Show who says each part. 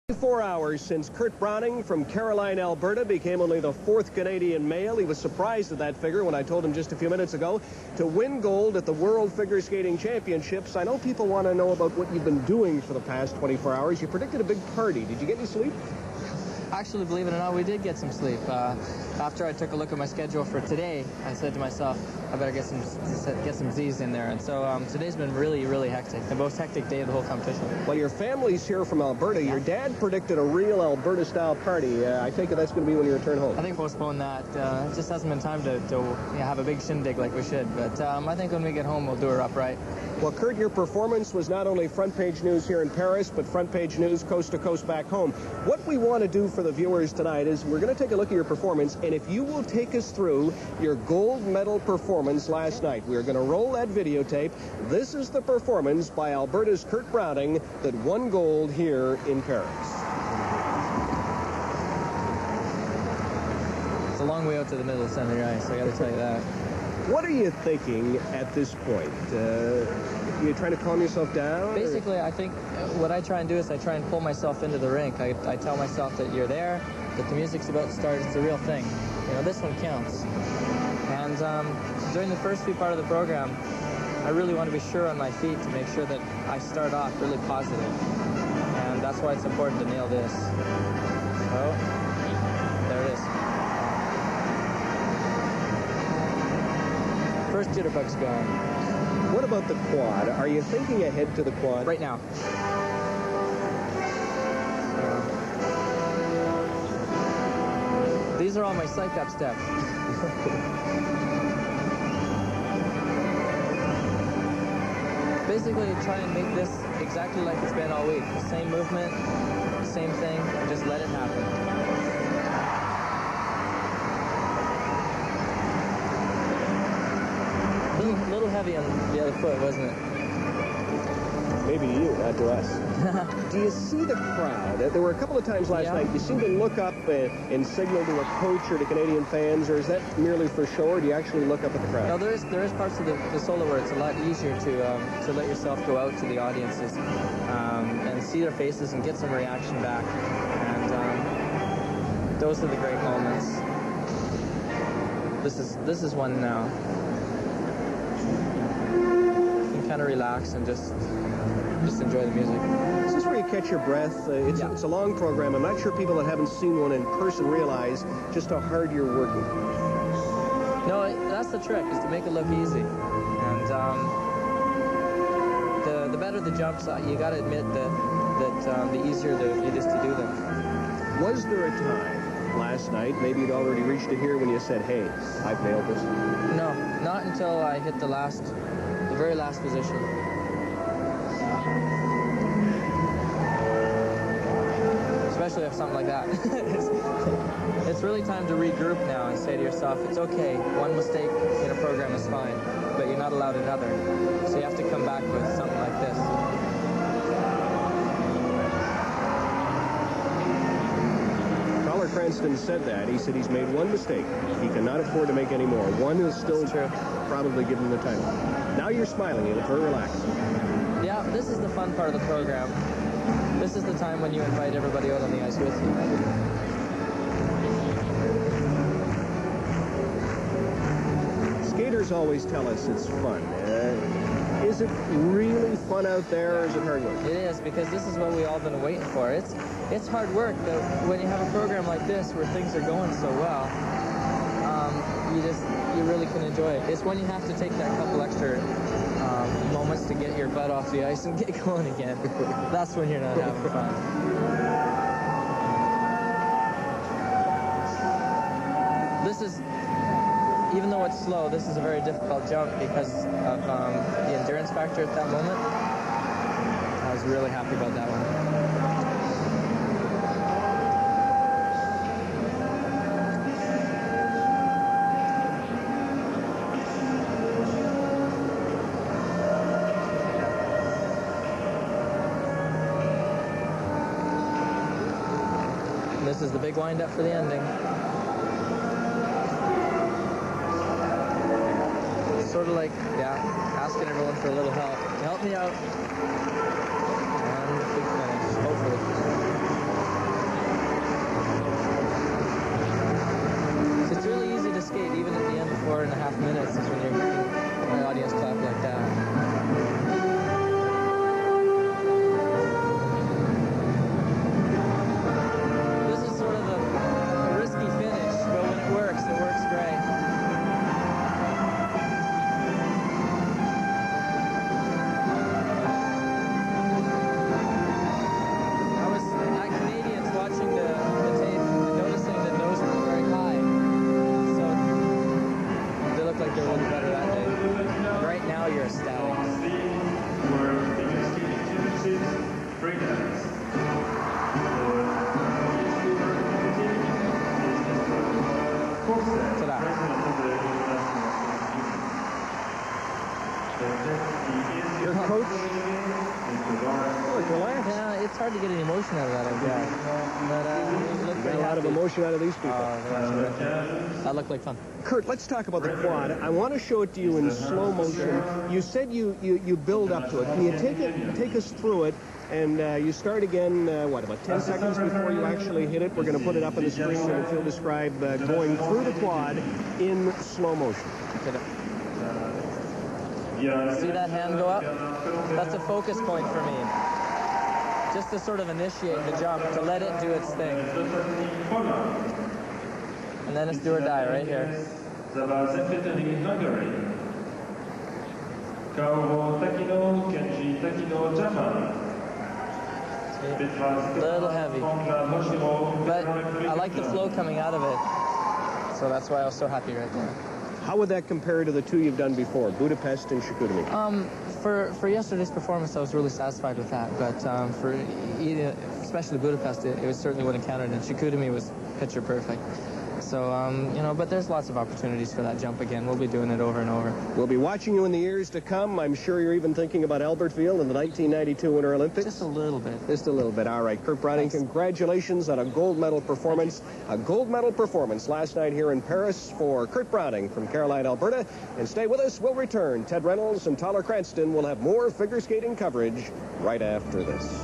Speaker 1: 24 hours since Kurt Browning from Caroline, Alberta became only the 4th Canadian male. He was surprised at that figure when I told him just a few minutes ago to win gold at the World Figure Skating Championships. I know people want to know about what you've been doing for the past 24 hours. You predicted a big party. Did you get any sleep?
Speaker 2: Actually, believe it or not, we did get some sleep. After I took a look at my schedule for today, I said to myself, I better get some Z's in there. And so today's been really, really hectic. The most hectic day of the whole competition.
Speaker 1: Well, your family's here from Alberta. Your dad predicted a real Alberta-style party. I take it that's going to be when you return home.
Speaker 2: I think postpone that. It just hasn't been time to have a big shindig like we should. But I think when we get home, we'll do her upright.
Speaker 1: Well, Kurt, your performance was not only front-page news here in Paris, but front-page news coast to coast back home. What we want to do for the viewers tonight is we're going to take a look at your performance, and if you will take us through your gold medal performance last night. We're going to roll that videotape. This is the performance by Alberta's Kurt Browning that won gold here in Paris.
Speaker 2: It's a long way out to the middle of center ice, I got to tell you that.
Speaker 1: What are you thinking at this point? You trying to calm yourself down?
Speaker 2: Basically, I think what I try and do is I try and pull myself into the rink. I tell myself that you're there, that the music's about to start, it's a real thing. You know, this one counts. And during the first few part of the program, I really want to be sure on my feet to make sure that I start off really positive. And that's why it's important to nail this. So, there it is. First jitterbug's gone.
Speaker 1: What about the quad? Are you thinking ahead to the quad?
Speaker 2: Right now. These are all my psych-up steps. Basically, try and make this exactly like it's been all week. The same movement, same thing, just let it happen. A little heavy on the other foot, wasn't it?
Speaker 1: Maybe to you, not to us. Do you see the crowd? There were a couple of times last night you seemed to look up and signal to a coach or to Canadian fans, or is that merely for show, or do you actually look up at the crowd?
Speaker 2: No, there is parts of the solo where it's a lot easier to let yourself go out to the audiences and see their faces and get some reaction back. And those are the great moments. This is one now. Kind of relax and just enjoy the music.
Speaker 1: This is where you catch your breath. It's a long program. I'm not sure people that haven't seen one in person realize just how hard you're working.
Speaker 2: No, that's the trick, is to make it look easy. And the better the jumps, you got to admit that the easier it is to do them.
Speaker 1: Was there a time last night, maybe you'd already reached it here, when you said, hey, I've nailed this?
Speaker 2: No, not until I hit the very last position. Especially if something like that. It's really time to regroup now and say to yourself, it's okay, one mistake in a program is fine, but you're not allowed another. So you have to come back with something like this.
Speaker 1: Cranston said that. He said he's made one mistake. He cannot afford to make any more. One is still probably give him the title. Now you're smiling. You look very relaxed.
Speaker 2: Yeah, this is the fun part of the program. This is the time when you invite everybody out on the ice with you.
Speaker 1: Skaters always tell us it's fun. Is it really fun out there, or is it hard work?
Speaker 2: It is, because this is what we've all been waiting for. It's hard work, but when you have a program like this where things are going so well, you really can enjoy it. It's when you have to take that couple extra moments to get your butt off the ice and get going again. That's when you're not having fun. This is, even though it's slow, this is a very difficult jump because of the endurance factor at that moment. I was really happy about that one. This is the big wind-up for the ending. It's sort of like, asking everyone for a little help. Help me out. And big finish, hopefully. Ta-da.
Speaker 1: Your coach? Oh, relax.
Speaker 2: Yeah, it's hard to get any emotion out of that, I guess. But
Speaker 1: You got a lot of emotion out of these people.
Speaker 2: That looked like fun.
Speaker 1: Kurt, let's talk about the quad. I want to show it to you in slow motion. You said you build up to it. Can you take us through it? And you start again, what, about 10 seconds before you actually hit it? We're going to put it up on the screen, and if you'll describe going through the quad in slow motion.
Speaker 2: See that hand go up? That's a focus point for me. Just to sort of initiate the jump, to let it do its thing. And then it's do or die right here. A little heavy. But I like the flow coming out of it. So that's why I was so happy right there.
Speaker 1: How would that compare to the two you've done before, Budapest and Chicoutimi?
Speaker 2: For yesterday's performance, I was really satisfied with that. But especially Budapest, it was certainly what I encountered, and Chicoutimi was picture perfect. So, but there's lots of opportunities for that jump again. We'll be doing it over and over.
Speaker 1: We'll be watching you in the years to come. I'm sure you're even thinking about Albertville in the 1992 Winter Olympics.
Speaker 2: Just a little bit.
Speaker 1: Just a little bit. All right. Kurt Browning, congratulations on a gold medal performance. A gold medal performance last night here in Paris for Kurt Browning from Caroline, Alberta. And stay with us. We'll return. Ted Reynolds and Tyler Cranston will have more figure skating coverage right after this.